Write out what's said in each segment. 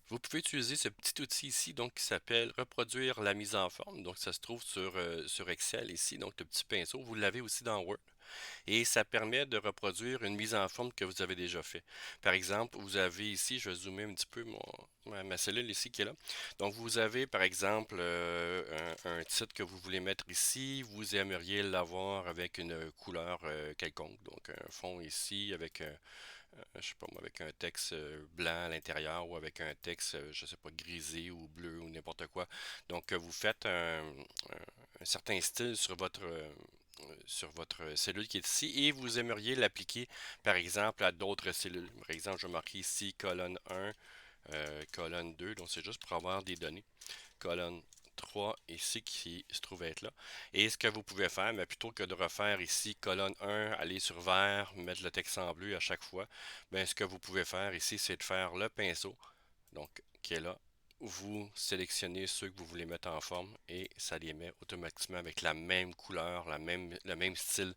Vous pouvez utiliser ce petit outil ici, donc qui s'appelle reproduire la mise en forme. Donc ça se trouve sur Excel ici, donc le petit pinceau. Vous l'avez aussi dans Word. Et ça permet de reproduire une mise en forme que vous avez déjà fait. Par exemple, vous avez ici, je vais zoomer un petit peu ma cellule ici qui est là. Donc vous avez par exemple un titre que vous voulez mettre ici. Vous aimeriez l'avoir avec une couleur quelconque. Donc un fond ici avec je sais pas moi, avec un texte blanc à l'intérieur ou avec un texte, je sais pas, grisé ou bleu ou n'importe quoi. Donc, vous faites un certain style sur votre cellule qui est ici et vous aimeriez l'appliquer, par exemple, à d'autres cellules. Par exemple, je vais marquer ici colonne 1, colonne 2, donc c'est juste pour avoir des données. Colonne 3 ici qui se trouve être là. Et ce que vous pouvez faire, mais plutôt que de refaire ici colonne 1, aller sur vert, mettre le texte en bleu à chaque fois, ben ce que vous pouvez faire ici, c'est de faire le pinceau, donc qui est là. Vous sélectionnez ceux que vous voulez mettre en forme et ça les met automatiquement avec la même couleur, le même style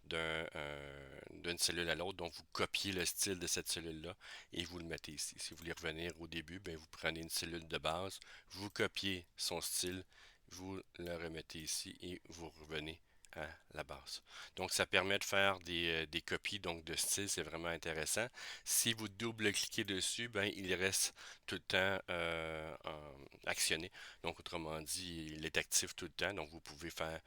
d'une cellule à l'autre. Donc vous copiez le style de cette cellule-là et vous le mettez ici. Si vous voulez revenir au début, ben vous prenez une cellule de base, vous copiez son style, vous le remettez ici et vous revenez à la base. Donc ça permet de faire des copies donc de style, c'est vraiment intéressant. Si vous double-cliquez dessus, ben il reste tout le temps actionné. Donc autrement dit, il est actif tout le temps. Donc vous pouvez faire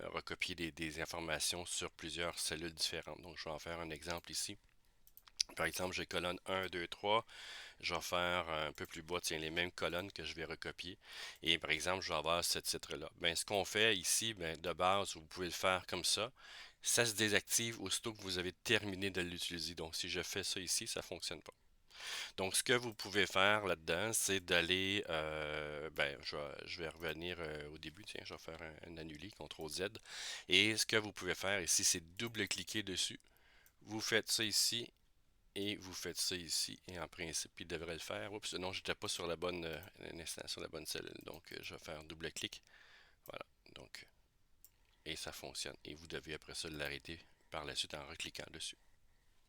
recopier des informations sur plusieurs cellules différentes. Donc je vais en faire un exemple ici. Par exemple, j'ai colonne 1, 2, 3. Je vais faire un peu plus bas, tiens, les mêmes colonnes que je vais recopier. Et par exemple, je vais avoir ce titre-là. Ben, ce qu'on fait ici, ben, de base, vous pouvez le faire comme ça. Ça se désactive aussitôt que vous avez terminé de l'utiliser. Donc, si je fais ça ici, ça ne fonctionne pas. Donc, ce que vous pouvez faire là-dedans, c'est d'aller, ben, je vais revenir au début. Tiens, je vais faire un annulé, CTRL Z. Et ce que vous pouvez faire ici, c'est double-cliquer dessus. Vous faites ça ici et vous faites ça ici, et en principe, il devrait le faire. Oups, non, j'étais pas sur la bonne un instant, sur la bonne cellule. Donc, je vais faire double clic. Voilà. Donc, et ça fonctionne. Et vous devez après ça l'arrêter par la suite en recliquant dessus.